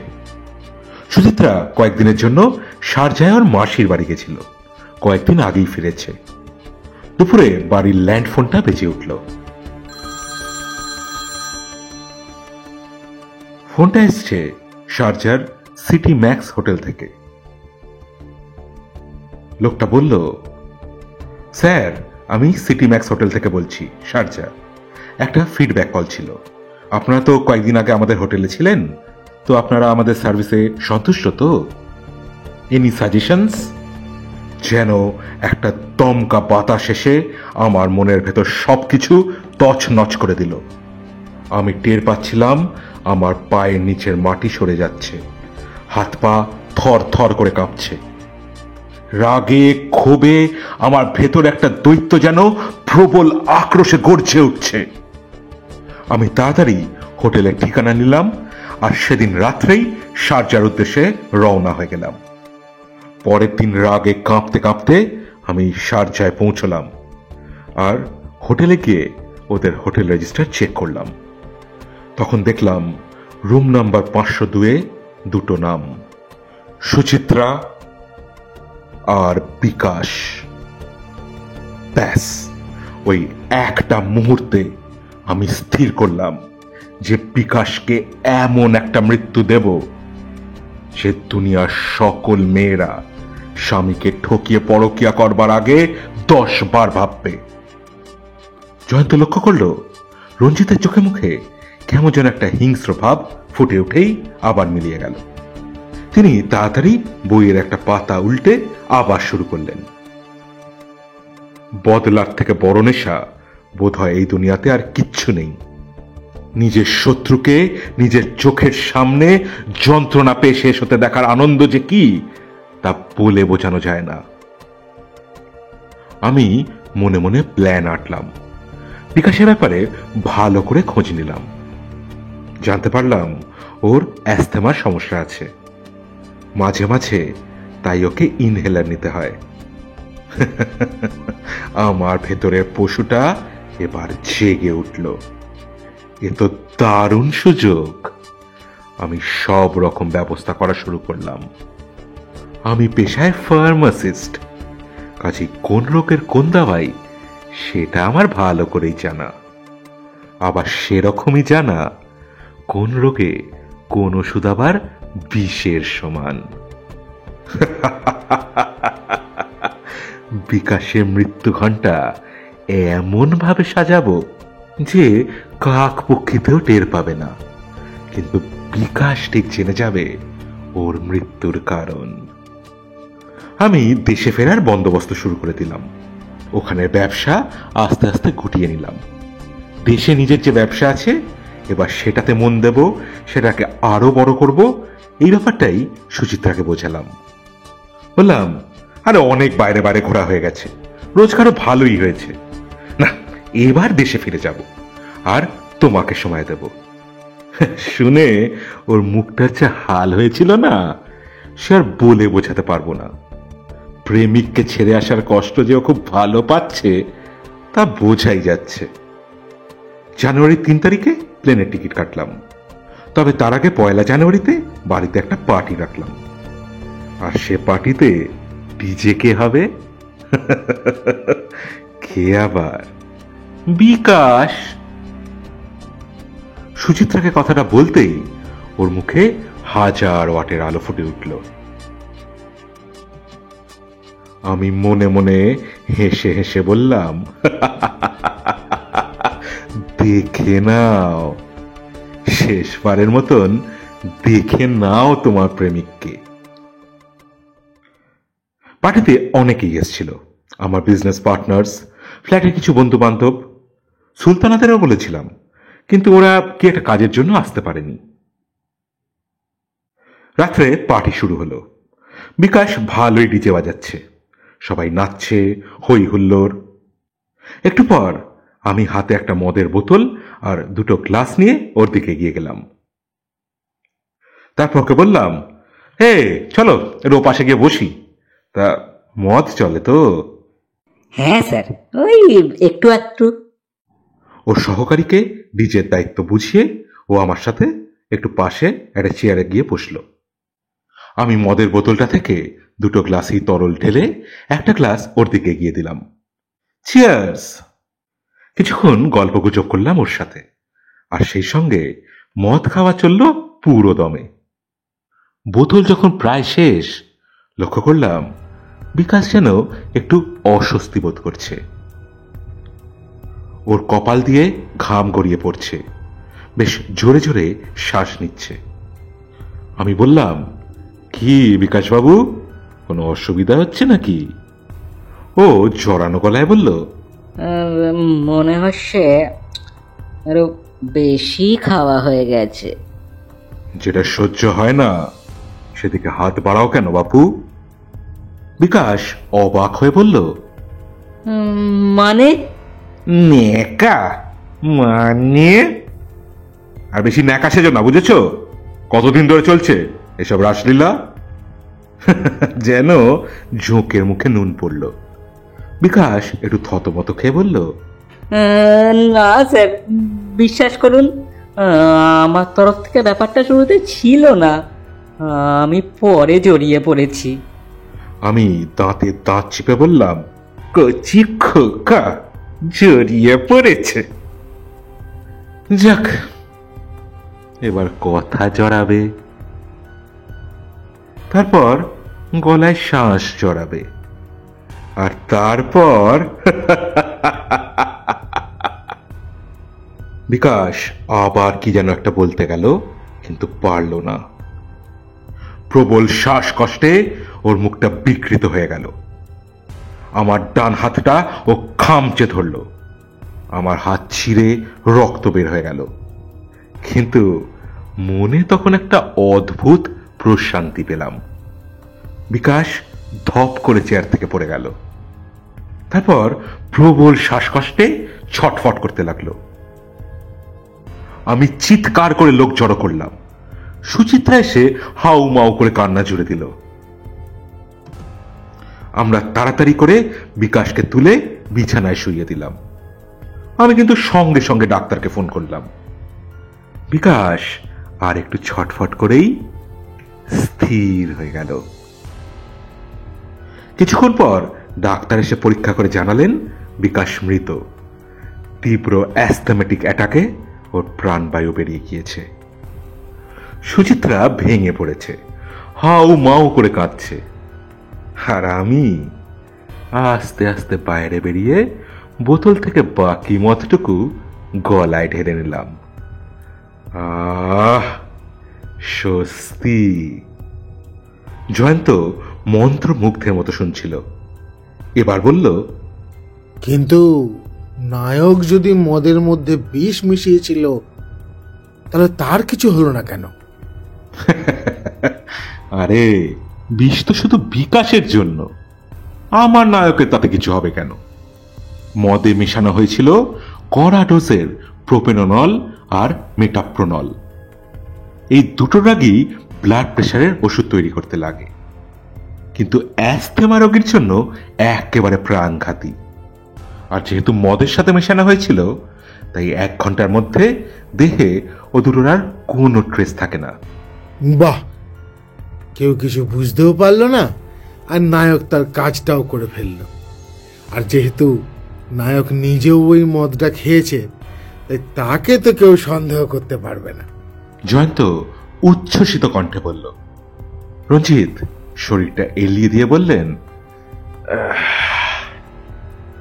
সুচিত্রা কয়েকদিনের জন্য শারজায় ওর মাসির বাড়ি গেছিল, কয়েকদিন আগেই ফিরেছে। দুপুরে বাড়ির ল্যান্ড ফোনটা বেজে উঠল। ফোনটা এসছে শারজার সিটি ম্যাক্স হোটেল থেকে। লোকটা বলল, স্যার, আমি সিটি ম্যাক্স হোটেল থেকে বলছি, শারজা। একটা ফিডব্যাক কল ছিল। আপনারা তো কয়েকদিন আগে আমাদের হোটেলে ছিলেন, তো আপনারা আমাদের সার্ভিসে সন্তুষ্ট তো? Any suggestions? যেন একটা দমকা বাতাস এসে আমার মনের ভেতর সবকিছু তছনছ করে দিল। আমি টের পাচ্ছিলাম আমার পায়ের নিচের মাটি সরে যাচ্ছে, হাত পা থর থর করে কাঁপছে। রাগে ক্ষোভে আমার ভেতর একটা দৈত্য যেন প্রবল আক্রোশে গর্জে উঠছে। আমি তাড়াতাড়ি হোটেলের ঠিকানা নিলাম, আর সেদিন রাত্রেই শারজার উদ্দেশ্যে রওনা হয়ে গেলাম। পরের দিন রাগে কাঁপতে কাঁপতে আমি শারজায় পৌঁছলাম, আর হোটেলে গিয়ে ওদের হোটেল রেজিস্টার চেক করলাম। তখন দেখলাম রুম নাম্বার 502-এ দুটো নাম, সুচিত্রা আর বিকাশ। ব্যাস, ওই একটা মুহূর্তে আমি স্থির করলাম যে বিকাশকে এমন একটা মৃত্যু দেব যে দুনিয়ার সকল মেয়েরা স্বামীকে ঠকিয়ে পরকিয়া করবার আগে 10 বার ভাববে। জয়ন্ত লক্ষ্য করল রঞ্জিতের চোখে মুখে কেমন যেন একটা হিংস্র ভাব ফুটে উঠেই আবার মিলিয়ে গেল। তিনি তাড়াতাড়ি বইয়ের একটা পাতা উল্টে আবার শুরু করলেন। বদলার থেকে বড় নেশা বোধহয় এই দুনিয়াতে আর কিচ্ছু নেই। নিজের শত্রুকে নিজের চোখের সামনে যন্ত্রণা পেয়ে শেষ হতে দেখার আনন্দ যে কি তা বলে বোঝানো যায় না। আমি মনে মনে প্ল্যান আঁটলাম, বিকাশের ব্যাপারে ভালো করে খোঁজ নিলাম। জানতে পারলাম ওর অ্যাস্থমার সমস্যা আছে, মাঝে মাঝে তাই ওকে ইনহেলার নিতে হয়। আমার ভেতরের পশুটা এবার জেগে উঠল। এ তো দারুণ সুযোগ। আমি সব রকম ব্যবস্থা করা শুরু করলাম। আমি পেশায় ফার্মাসিস্ট, কাজে কোন রোগের কোন দাওয়াই সেটা আমার ভালো করেই জানা। আবার সেরকমই জানা কোন রোগে কোন ওষুধ আবার বিষের সমান। বিকাশের মৃত্যু ঘণ্টা এমন ভাবে সাজাবো যে কাক পক্ষীতেও টের পাবে না, কিন্তু বিকাশ ঠিক জেনে যাবে ওর মৃত্যুর কারণ। আমি দেশে ফেরার বন্দোবস্ত শুরু করে দিলাম। ওখানের ব্যবসা আস্তে আস্তে গুটিয়ে নিলাম। দেশে নিজের যে ব্যবসা আছে এবার সেটাতে মন দেব, সেটাকে আরো বড় করব, এই ব্যাপারটাই সুচিত্রাকে বোঝালাম। বললাম, আরে অনেক বাইরে বাইরে ঘোরা হয়ে গেছে, রোজগারও ভালোই হয়েছে, না এবার দেশে ফিরে যাব আর তোমাকে সময় দেব। শুনে ওর মুখটার যে হাল হয়েছিল না, সে আর বলে বোঝাতে পারবো না। প্রেমিককে ছেড়ে আসার কষ্ট যে ও খুব ভালো পাচ্ছে তা বোঝাই যাচ্ছে। জানুয়ারির 3 তারিখে প্লেনের টিকিট কাটলাম, তবে তার আগে 1 জানুয়ারিতে বাড়িতে একটা পার্টি রাখলাম। আর সে পার্টিতে ডিজে কে হবে? কে আবার? বিকাশ। সুচিত্রাকে কথাটা বলতেই ওর মুখে 1000 ওয়াটের আলো ফুটে উঠল। আমি মনে মনে হেসে হেসে বললাম, দেখে নাও, শেষবারের মতন দেখে নাও তোমার প্রেমিককে। পার্টিতে অনেকেই এসেছিল, আমার বিজনেস পার্টনার্স, ফ্ল্যাটের কিছু বন্ধু বান্ধব, সুলতানাদেরও বলেছিলাম, কিন্তু ওরা কি একটা কাজের জন্য আসতে পারেনি। রাত্রে পার্টি শুরু হলো। বিকাশ ভালোই ডিজে বাজাচ্ছে, সবাই নাচছে, হই হুল্লোড়। একটু পর আমি হাতে একটা মদের বোতল আর 2টো গ্লাস নিয়ে ওর দিকে এগিয়ে গেলাম। তারপর ওকে বললাম, হে চলো এর ও পাশে গিয়ে বসি। তা মদ চলে তো? হ্যাঁ স্যার, ওই একটু একটু। ওর সহকারীকে ডিজের দায়িত্ব বুঝিয়ে ও আমার সাথে একটু পাশে একটা চেয়ারে গিয়ে বসল। আমি মদের বোতলটা থেকে 2টো গ্লাসই তরল ঢেলে একটা গ্লাস ওর দিকে এগিয়ে দিলাম। চিয়ার্স। কিছুক্ষণ গল্পগুজব করলাম ওর সাথে, আর সেই সঙ্গে মদ খাওয়া চলল পুরো দমে। বোতল যখন প্রায় শেষ, লক্ষ্য করলাম বিকাশ যেন একটু অস্বস্তি বোধ করছে। ওর কপাল দিয়ে ঘাম গড়িয়ে পড়ছে, বেশ জোরে জোরে শ্বাস নিচ্ছে। আমি বললাম, কি বিকাশবাবু, কোনো অসুবিধা হচ্ছে নাকি? ও জড়ানো গলায় বলল, মনে হচ্ছে আরো বেশি খাওয়া হয়ে গেছে। যেটা সহ্য হয় না সেদিকে হাত বাড়াও কেন বাপু? বিকাশ অবাক হয়ে বলল, মানে? নেকা মানে? আর বেশি ন্যাকা সেজো না, বুঝেছ? কতদিন ধরে চলছে এসব রাসলীলা? যেন ঝোঁকের মুখে নুন পড়ল। বিকাশ একটু থতমত খেয়ে বলল, না স্যার, বিশ্বাস করুন, আমার তরফ থেকে ব্যাপারটা শুরুতে ছিল না, আমি পরে জড়িয়ে পড়েছি। আমি দাঁতে দাঁত চিপে বললাম, কচি খোকা জড়িয়ে পড়েছে। যাক, এবার কথা জড়াবে, তারপর গলায় শ্বাস জড়াবে, আর তারপর বিকাশ আবার কি যেন একটা বলতে গেল, কিন্তু পারল না। প্রবল শ্বাসকষ্টে ওর মুখটা বিকৃত হয়ে গেল। আমার ডান হাতটা ও খামচে ধরল। আমার হাত ছিঁড়ে রক্ত বের হয়ে গেল, কিন্তু মনে তখন একটা অদ্ভুত প্রশান্তি পেলাম। বিকাশ ধপ করে চেয়ার থেকে পড়ে গেল, তারপর প্রবল শ্বাসকষ্টে ছটফট করতে লাগলো। আমি চিৎকার করে লোক জড়ো করলাম। সুচিত্রা এসে হাউ মাউ করে কান্না জুড়ে দিল। আমরা তাড়াতাড়ি করে বিকাশকে তুলে বিছানায় শুইয়ে দিলাম। আমি কিন্তু সঙ্গে সঙ্গে ডাক্তারকে ফোন করলাম। বিকাশ আর একটু ছটফট করেই স্থির হয়ে গেল। কিছুক্ষণ পর ডাক্তার এসে পরীক্ষা করে জানালেন বিকাশ মৃত। তীব্র অ্যাস্থমেটিক অ্যাটাকে ওর প্রাণবায়ু বেরিয়ে গিয়েছে। সুচিত্রা ভেঙে পড়েছে, হাউ মাউ করে কাঁদছে, আর আমি আস্তে আস্তে বাইরে বেরিয়ে বোতল থেকে বাকি মদটুকু গলায় ঢেলে নিলাম। আহ, স্বস্তি। জয়ন্ত মন্ত্রমুগ্ধের মতো শুনছিল। এবার বলল, কিন্তু নায়ক যদি মদের মধ্যে বিষ মিশিয়েছিল, তাহলে তার কিছু হলো না কেন? আরে বিষ তো শুধু বিকাশের জন্য, আমার নায়কের তাতে কিছু হবে কেন? মদে মেশানো হয়েছিল কড়া ডোজের প্রোপেনল আর মেটাপ্রোনল। এই দুটো ড্রাগই ব্লাড প্রেশারের ওষুধ তৈরি করতে লাগে, কিন্তু অ্যাস্থেমা রোগীর জন্য একেবারে প্রাণঘাতী। আর যেহেতু মদের সাথে মেশানো হয়েছিল, তাই 1 ঘন্টার মধ্যে দেহে ও দুটোর আর কোনো ট্রেস থাকে না। বাহ, কেউ কিছু বুঝতেও পারলো না, আর নায়ক তার কাজটাও করে ফেলল। আর যেহেতু নায়ক নিজেও ওই মদটা খেয়েছে, তাই তাকে তো কেউ সন্দেহ করতে পারবে না। জয়ন্ত উচ্ছ্বসিত কণ্ঠে বলল। রঞ্জিত শরীরটা এলিয়ে দিয়ে বললেন,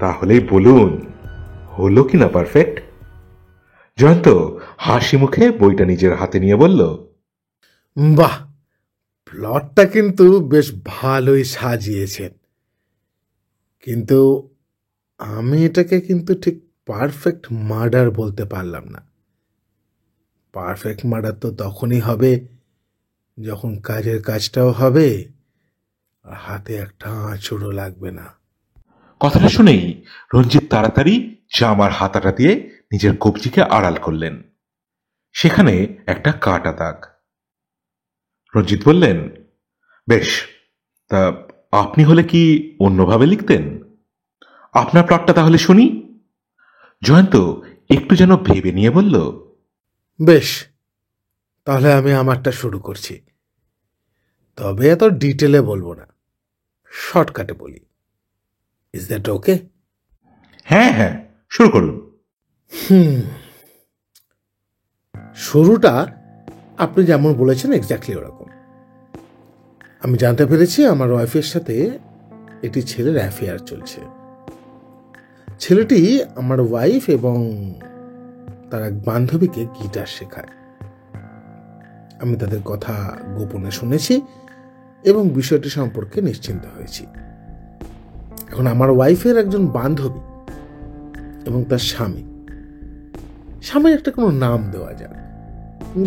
তাহলেই বলুন, হলো কিনা পারফেক্ট? জয়ন্ত হাসি মুখে বইটা নিজের হাতে নিয়ে বলল, বাহ, প্লটটা কিন্তু বেশ ভালোই সাজিয়েছেন, কিন্তু আমি এটাকে কিন্তু ঠিক পারফেক্ট মার্ডার বলতে পারলাম না। পারফেক্ট মার্ডার তো তখনই হবে যখন কাজের কাজটাও হবে আর হাতে একটা আঁচড়ও লাগবে না। কথাটা শুনেই রঞ্জিত তাড়াতাড়ি জামার হাতাটা দিয়ে নিজের কবজিকে আড়াল করলেন। সেখানে একটা কাটা দাগ। রঞ্জিত বললেন, বেশ, তা আপনি হলে কি অন্যভাবে লিখতেন? আপনার প্লটটা তাহলে শুনি। জয়ন্ত একটু যেন ভেবে নিয়ে বলল, বেশ, তাহলে আমি আমারটা শুরু করছি, তবে এত ডিটেলে বলবো না, শর্টকাটে বলি। Is that okay? হ্যাঁ হ্যাঁ, শুরু করুন। শুরুটা আপনি যেমন বলেছেন এক্স্যাক্টলি ওরকম। আমি জানতে পেরেছি আমার ওয়াইফের সাথে একটি ছেলের অ্যাফেয়ার চলছে। ছেলেটি আমার ওয়াইফ এবং তার এক বান্ধবীকে গিটার শেখায়। আমি তাদের কথা গোপনে শুনেছি এবং বিষয়টি সম্পর্কে নিশ্চিন্ত হয়েছি। এখন আমার ওয়াইফের একজন বান্ধবী এবং তার স্বামীর একটা কোনো নাম দেওয়া যাক,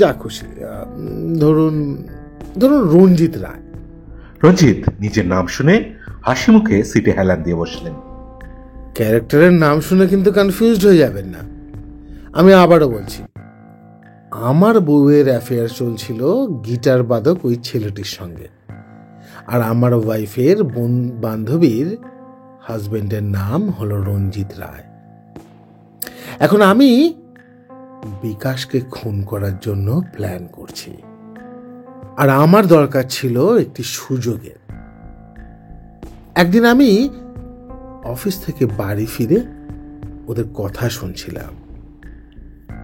যা খুশি, ধরুন রঞ্জিত রায়। রঞ্জিত নিজের নাম শুনে হাসি মুখে সিটে হেলান দিয়ে বসলেন। ক্যারেক্টারের নাম শুনে কিন্তু কনফিউজড হয়ে যাবেন না। আমি আবারও বলছি, আমার বউয়ের অ্যাফেয়ার চলছিল গিটার বাদক ওই ছেলেটির সঙ্গে, আর আমার ওয়াইফের বান্ধবীর হাজবেন্ডের নাম হলো রঞ্জিত রায়। এখন আমি বিকাশকে খুন করার জন্য প্ল্যান করছি, আর আমার দরকার ছিল একটি সুযোগের। একদিন আমি অফিস থেকে বাড়ি ফিরে ওদের কথা শুনছিলাম।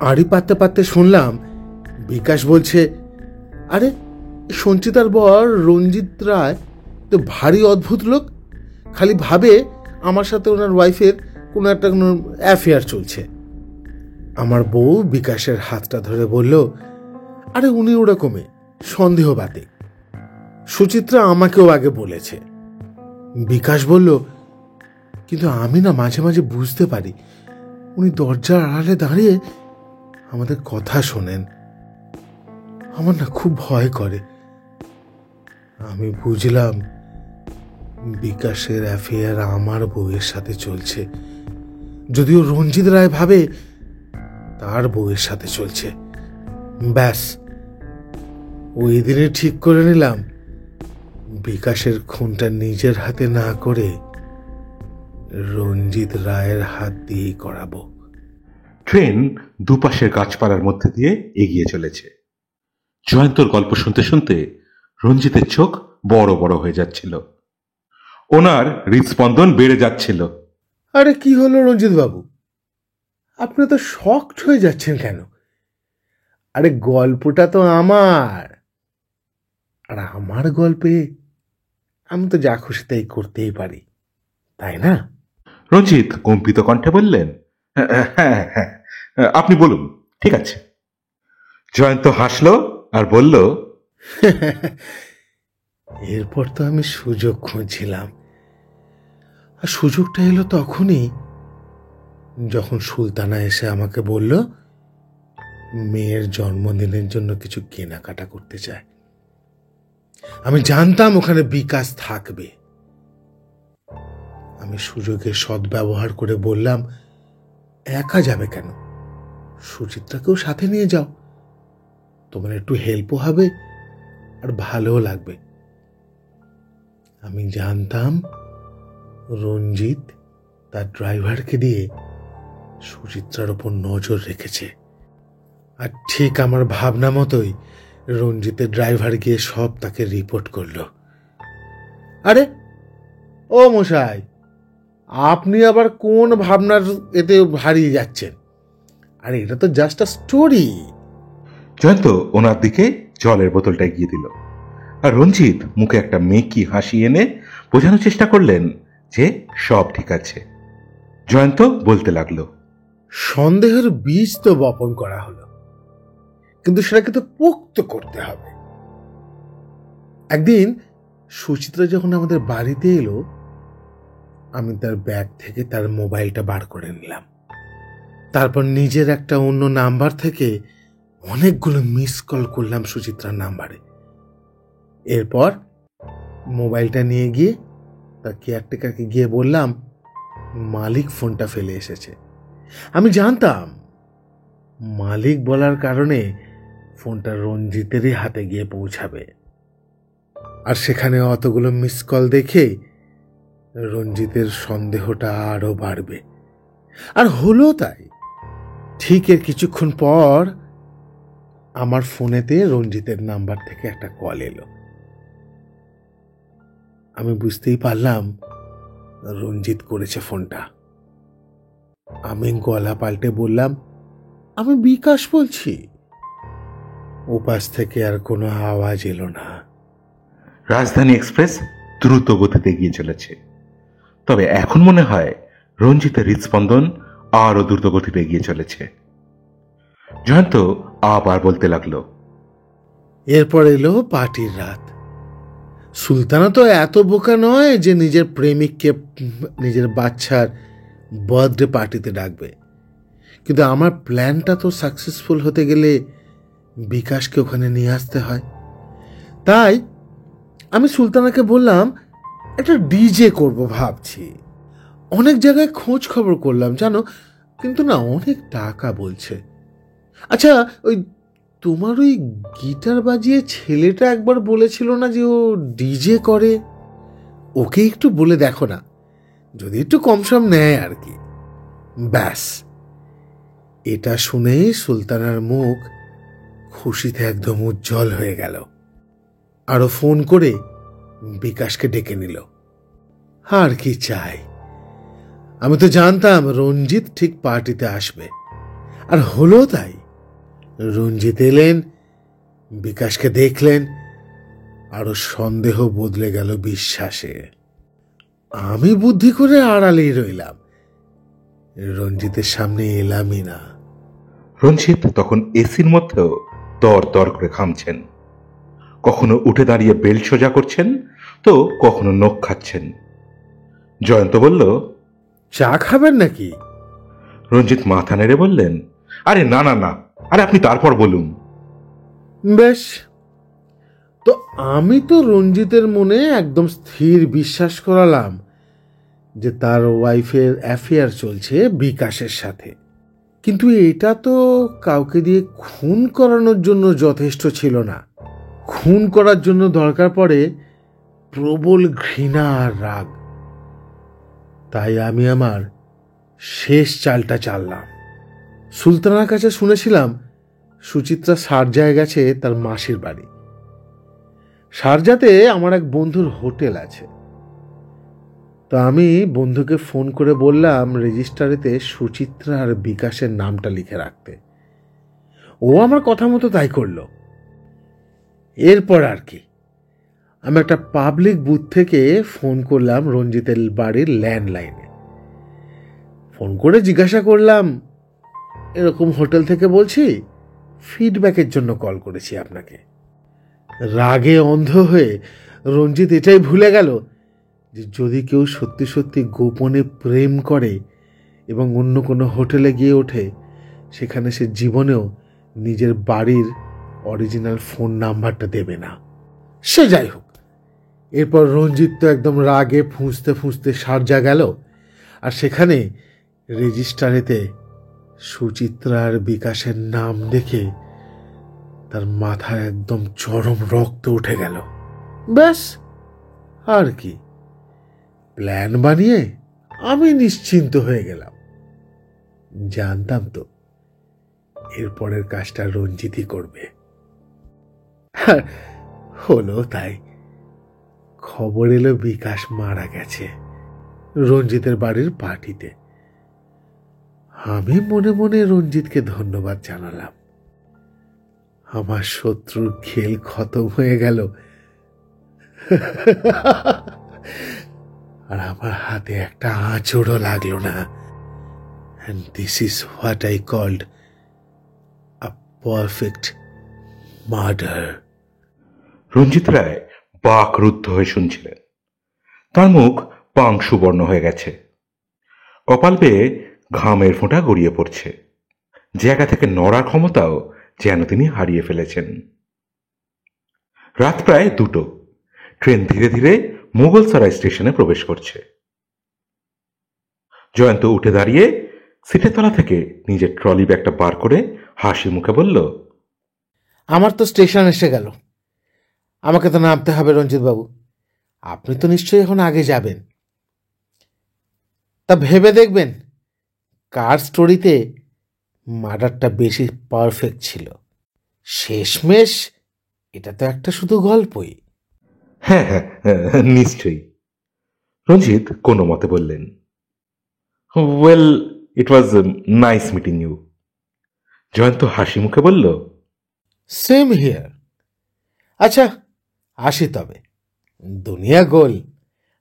আড়ি পাততে পাততে শুনলাম বিকাশ বলছে, আরে সঞ্চিতার বর রঞ্জিত রায় তো ভারী অদ্ভুত লোক, খালি ভাবে আমার সাথে ওনার ওয়াইফের কোনো অ্যাফেয়ার চলছে। আমার বউ বিকাশের হাতটা ধরে বলল, আরে উনি ওরকমই সন্দেহবাদী, সুচিত্রা আমাকেও আগে বলেছে। বিকাশ বলল, কিন্তু আমি না মাঝে মাঝে বুঝতে পারি উনি দরজার আড়ালে দাঁড়িয়ে আমাদের কথা শোনেন। আমার না খুব ভয় করে। আমি বুঝলাম বিকাশের অ্যাফেয়ার আমার বউয়ের সাথে চলছে, যদিও রঞ্জিত রায় ভাবে তার বউয়ের সাথে চলছে। ব্যাস, ওই দিনে ঠিক করে নিলাম বিকাশের খুনটা নিজের হাতে না করে রঞ্জিত রায়ের হাত দিয়েই করাবো। ট্রেন দুপাশের গাছপালার মধ্যে দিয়ে এগিয়ে চলেছে। জয়ন্তর গল্প শুনতে শুনতে রঞ্জিতের চোখ বড় বড় হয়ে যাচ্ছিল, ওনার হৃদস্পন্দন বেড়ে যাচ্ছিল। আরে কি হলো রঞ্জিত বাবু, আপনি তো শকড হয়ে যাচ্ছেন কেন? আরে গল্পটা তো আমার, আর আমার গল্পে আমি তো যা খুশি তাই করতেই পারি, তাই না? রঞ্জিত কম্পিত কণ্ঠে বললেন, হ্যাঁ হ্যাঁ, আপনি বলুন, ঠিক আছে। জয়ন্ত হাসলো আর বলল, এরপর তো আমি সুযোগ খুঁজছিলাম, আর সুযোগটা এলো তখনই যখন সুলতানা এসে আমাকে বলল মেয়ের জন্মদিনের জন্য কিছু কেনাকাটা করতে চায়। আমি জানতাম ওখানে বিকাশ থাকবে। আমি সুযোগের সদ্ব্যবহার করে বললাম, একা যাবে কেন, সুচিত্রাকেও সাথে নিয়ে যাও, তোমার একটু হেল্পও হবে, আর ভালোও লাগবে। আমি জানতাম রঞ্জিত তার ড্রাইভারকে দিয়ে সুচিত্রার ওপর নজর রেখেছে। আর ঠিক আমার ভাবনা মতোই রঞ্জিতের ড্রাইভার গিয়ে সব তাকে রিপোর্ট করলো। আরে ও মশাই, আপনি আবার কোন ভাবনার এতে হারিয়ে যাচ্ছেন? আরে এটা তো জাস্ট আ স্টোরি। জয়ন্ত ওনার দিকে জলের বোতলটা এগিয়ে দিল, আর রঞ্জিত মুখে একটা মেকি হাসি এনে বোঝানোর চেষ্টা করলেন যে সব ঠিক আছে। জয়ন্ত বলতে লাগলো, সন্দেহের বীজ তো বপন করা হলো, কিন্তু সেটাকে তো পোক্ত করতে হবে। একদিন সুচিত্রা যখন আমাদের বাড়িতে এলো, আমি তার ব্যাগ থেকে তার মোবাইলটা বার করে নিলাম। তারপর নিজের একটা অন্য নাম্বার থেকে অনেকগুলো মিস কল করলাম সুচিত্রার নাম্বারে। এরপর মোবাইলটা নিয়ে গিয়ে তার কেয়ারটেকারকে গিয়ে বললাম মালিক ফোনটা ফেলে এসেছে। আমি জানতাম মালিক বলার কারণে ফোনটা রঞ্জিতেরই হাতে গিয়ে পৌঁছাবে, আর সেখানে অতগুলো মিস কল দেখে রঞ্জিতের সন্দেহটা আরো বাড়বে। আর হলো তাই। ঠিক এর কিছুক্ষণ পর আমার ফোনেতে রঞ্জিতের নাম্বার থেকে একটা কল এলো। আমি বুঝতেই পারলাম রঞ্জিত করেছে ফোনটা। আমি গলা পাল্টে বললাম, আমি বিকাশ বলছি। ওপাশ থেকে আর কোনো আওয়াজ এলো না। রাজধানী এক্সপ্রেস দ্রুত গতিতে এগিয়ে চলেছে, তবে এখন মনে হয় রঞ্জিতের হৃদস্পন্দন আরো দ্রুত গতিতে এগিয়ে চলেছে। জয়ন্ত আবার বলতে লাগলো, এরপর এলো পার্টির রাত। সুলতানা তো এত বোকা নয় যে নিজের প্রেমিককে নিজের বাচ্চার বার্থডে পার্টিতে ডাকবে, কিন্তু আমার প্ল্যানটা তো সাকসেসফুল হতে গেলে বিকাশকে ওখানে নিয়ে আসতে হয়। তাই আমি সুলতানাকে বললাম একটা ডিজে করব ভাবছি। অনেক জায়গায় খোঁজ খবর করলাম জানো, কিন্তু না, অনেক টাকা বলছে। আচ্ছা, ওই তোমার ওই গিটার বাজিয়ে ছেলেটা একবার বলেছিল না যে ও ডিজে করে, ওকে একটু বলে দেখো না, যদি একটু কম সম নেয় আর কি। ব্যাস, এটা শুনেই সুলতানার মুখ খুশিতে একদম উজ্জ্বল হয়ে গেল। আরো ফোন করে বিকাশকে ডেকে নিল। আর কি চাই? আমি তো জানতাম রঞ্জিত ঠিক পার্টিতে আসবে, আর হলো তাই। রঞ্জিত এলেন, বিকাশকে দেখলেন, আরো সন্দেহ বদলে গেল বিশ্বাসে। আমি বুদ্ধি করে আড়ালেই রইলাম, রঞ্জিতের সামনে এলামই না। রঞ্জিত তখন এসির মধ্যেও তর তর করে ঘামছেন, কখনো উঠে দাঁড়িয়ে বেল্ট সোজা করছেন, তো কখনো নখ খাচ্ছেন। জয়ন্ত বলল, চা খাবেন নাকি? রঞ্জিত মাথা নেড়ে বললেন, আরে না না না, আরে আপনি তারপর বলুন। বেশ, তো আমি তো রঞ্জিতের মনে একদম স্থির বিশ্বাস করালাম যে তার ওয়াইফের অ্যাফেয়ার চলছে বিকাশের সাথে। কিন্তু এটা তো কাউকে দিয়ে খুন করানোর জন্য যথেষ্ট ছিল না। খুন করার জন্য দরকার পড়ে প্রবল ঘৃণা আর রাগ। তাই আমি আমার শেষ চালটা চাললাম। সুলতানার কাছে শুনেছিলাম সুচিত্রা শারজায় গেছে তার মাসির বাড়ি। শারজাতে আমার এক বন্ধুর হোটেল আছে। তো আমি বন্ধুকে ফোন করে বললাম রেজিস্টারেতে সুচিত্রা আর বিকাশের নামটা লিখে রাখতে। ও আমার কথা মতো তাই করলো। এরপর আর কি, আমি একটা পাবলিক বুথ থেকে ফোন করলাম রঞ্জিতের বাড়ির ল্যান্ডলাইনে। ফোন করে জিজ্ঞাসা করলাম, এরকম হোটেল থেকে বলছি, ফিডব্যাকের জন্য কল করেছি আপনাকে। রাগে অন্ধ হয়ে রঞ্জিত এটাই ভুলে গেল যে যদি কেউ সত্যি সত্যি গোপনে প্রেম করে এবং অন্য কোনো হোটেলে গিয়ে ওঠে, সেখানে সে জীবনেও নিজের বাড়ির অরিজিনাল ফোন নাম্বারটা দেবে না। সে যাই হোক, এরপর রঞ্জিত তো একদম রাগে ফুঁসতে ফুঁসতে শারজা গেল, আর সেখানে রেজিস্টারেতে সুচিত্রার বিকাশের নাম দেখে তার মাথায় একদম চরম রক্ত উঠে গেল। ব্যাস, আর কি, প্ল্যান বানিয়ে আমি নিশ্চিন্ত হয়ে গেলাম। জানতাম তো এরপরের কাজটা রঞ্জিতই করবে। আর হলো তাই। খবর এলো বিকাশ মারা গেছে রঞ্জিতের বাড়ির পার্টিতে। আমি মনে মনে রঞ্জিতকে ধন্যবাদ জানালাম। আমার শত্রুর খেল খতম হয়ে গেল। আর আমার হাতে একটা আঁচড়ও লাগলো না। And this is what I called a perfect murder. রঞ্জিত রায় বাকরুদ্ধ হয়ে শুনছিলেন। তার মুখ পাংশুবর্ণ হয়ে গেছে, কপাল বেয়ে ঘামের ফোঁটা গড়িয়ে পড়ছে। জায়গা থেকে নড়ার ক্ষমতাও যেন তিনি হারিয়ে ফেলেছেন। রাত প্রায় 2টো। ট্রেন ধীরে ধীরে মুঘলসরাই স্টেশনে প্রবেশ করছে। জয়ন্ত উঠে দাঁড়িয়ে সিটের তলা থেকে নিজের ট্রলি ব্যাগটা বার করে হাসি মুখে বলল, আমার তো স্টেশন এসে গেল। আমাকে তো নামতে হবে রঞ্জিত বাবু। আপনি তো নিশ্চয়ই এখন আগে যাবেন। তা ভেবে দেখবেন কার স্টোরিতে মার্ডারটা বেশি পারফেক্ট ছিল। শেষমেশ এটা তো একটা শুধু গল্পই। হ্যাঁ হ্যাঁ, নিশ্চয়ই। রঞ্জিত কোনো মতে বললেন, well, it was nice meeting you. Jayanta হাসি মুখে বলল, সেম হিয়ার। আচ্ছা, আসি তবে। দুনিয়া গোল,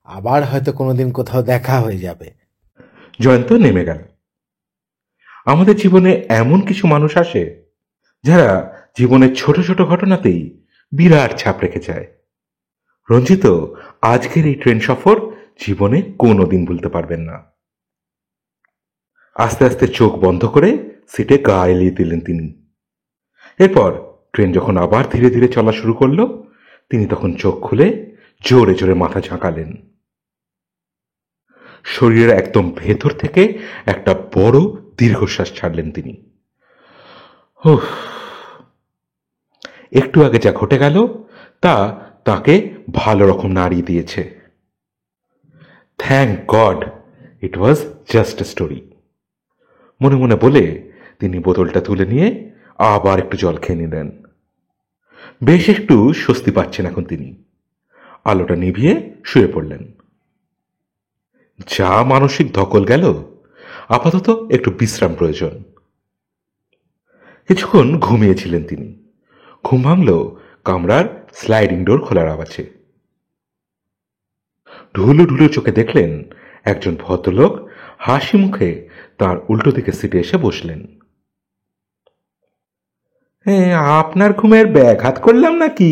আবার হয়তো কোনোদিন কোথাও দেখা হয়ে যাবে। জয়ন্ত নেমে গেল। আমাদের জীবনে এমন কিছু মানুষ আসে যারা জীবনের ছোট ছোট ঘটনাতেই বিরাট ছাপ রেখে যায়। রঞ্জিত আজকের এই ট্রেন সফর জীবনে কোনোদিন ভুলতে পারবেন না। আস্তে আস্তে চোখ বন্ধ করে সিটে গা এলিয়ে দিলেন তিনি। এরপর ট্রেন যখন আবার ধীরে ধীরে চলা শুরু করলো, তিনি তখন চোখ খুলে জোরে জোরে মাথা ঝাঁকালেন। শরীরের একদম ভেতর থেকে একটা বড় দীর্ঘশ্বাস ছাড়লেন তিনি। একটু আগে যা ঘটে গেল তা তাকে ভালো রকম নাড়িয়ে দিয়েছে। Thank god it was just a story মনে মনে বলে তিনি বোতলটা তুলে নিয়ে আবার একটু জল খেয়ে নিলেন। বেশ একটু স্বস্তি পাচ্ছেন এখন তিনি। আলোটা নিভিয়ে শুয়ে পড়লেন। যা মানসিক ধকল গেল, আপাতত একটু বিশ্রাম প্রয়োজন। কিছুক্ষণ ঘুমিয়েছিলেন তিনি। ঘুম ভাঙল কামরার স্লাইডিং ডোর খোলার আওয়াজে। ঢুলু ঢুলু চোখে দেখলেন একজন ভদ্রলোক হাসি মুখে তার উল্টো দিকে সিটে এসে বসলেন। আপনার ঘুমের ব্যাঘাত করলাম নাকি?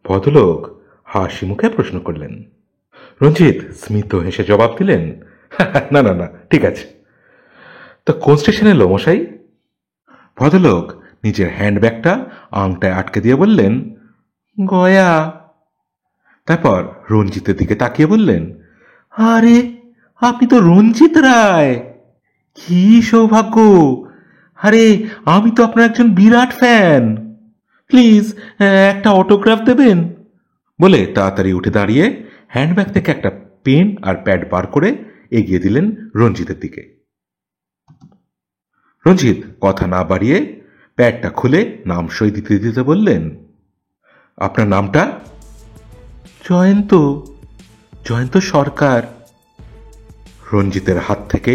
ভদ্রলোক হাসি মুখে প্রশ্ন করলেন। রঞ্জিত স্মিত হেসে জবাব দিলেন, না না না, ঠিক আছে। তো কোন স্টেশনে এলো মশাই? ভদ্রলোক নিজের হ্যান্ডব্যাগটা আংটায় আটকে দিয়ে বললেন, গয়া। তারপর রঞ্জিতের দিকে তাকিয়ে বললেন, আরে আপনি তো রঞ্জিত রায়, কি সৌভাগ্য! আরে আমি তো আপনার একজন বিরাট ফ্যান, প্লিজ একটা অটোগ্রাফ দেবেন? বলে তাড়াতাড়ি উঠে দাঁড়িয়ে হ্যান্ডব্যাগ থেকে একটা পেন আর প্যাড বার করে এগিয়ে দিলেন রঞ্জিতের দিকে। রঞ্জিত কথা না বাড়িয়ে প্যাডটা খুলে নাম সই দিতে দিতে বললেন, আপনার নামটা? জয়ন্ত, জয়ন্ত সরকার। রঞ্জিতের হাত থেকে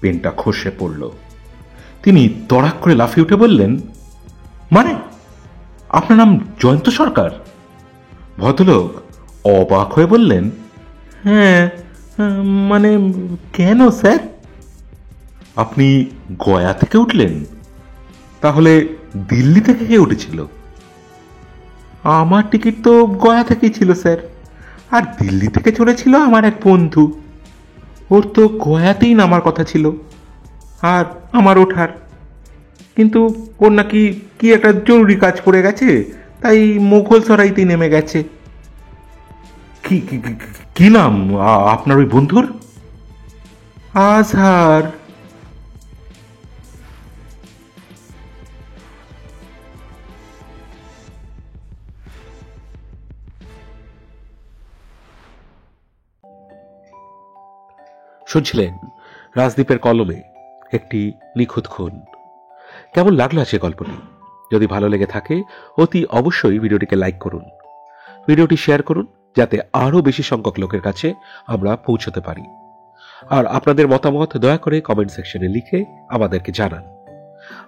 পেনটা খসে পড়ল। তিনি তড়াক করে লাফিয়ে উঠে বললেন, মানে আপনার নাম জয়ন্ত সরকার? ভদ্রলোক অবাক হয়ে বললেন, হ্যাঁ, মানে কেন স্যার? আপনি গয়া থেকে উঠলেন? তাহলে দিল্লি থেকে কে উঠেছিল? আমার টিকিট তো গয়া থেকেই ছিল স্যার, আর দিল্লি থেকে চলেছিল আমার এক বন্ধু। ওর তো গয়াতেই নামার কথা ছিল আর আমার ওঠার, কিন্তু ওর নাকি কি একটা জরুরি কাজ পড়ে গেছে, তাই মুঘলসরাইতেই নেমে গেছে। কি নাম আপনার ওই বন্ধুর? আজহার। শুনছিলেন রাজদীপের কলমে একটি নিখুঁত খুন। কেমন লাগলো আজকে গল্পটি? যদি ভালো লেগে থাকে অতি অবশ্যই ভিডিওটিকে লাইক করুন, ভিডিওটি শেয়ার করুন, যাতে আরো বেশি সংখ্যক লোকের কাছে আমরা পৌঁছতে পারি। আর আপনাদের মতামত দয়া করে কমেন্ট সেকশনে লিখে আমাদেরকে জানান।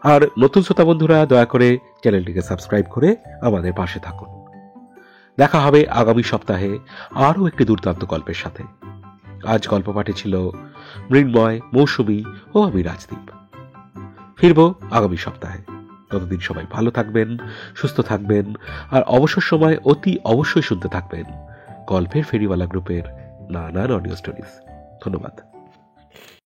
আর নতুন শ্রোতা বন্ধুরা দয়া করে চ্যানেলটিকে সাবস্ক্রাইব করে আমাদের পাশে থাকুন। দেখা হবে আগামী সপ্তাহে আরও একটি দুর্দান্ত গল্পের সাথে। আজ গল্প পাঠে ছিল মৃন্ময়, মৌসুমী ও আমি রাজদীপ। ফিরব আগামী সপ্তাহে। ততদিন সবাই ভালো থাকবেন, সুস্থ থাকবেন, আর অবসর সময় অতি অবশ্যই শুনতে থাকবেন গল্পের ফেরিওয়ালা গ্রুপের নানান অডিও স্টোরিজ। ধন্যবাদ।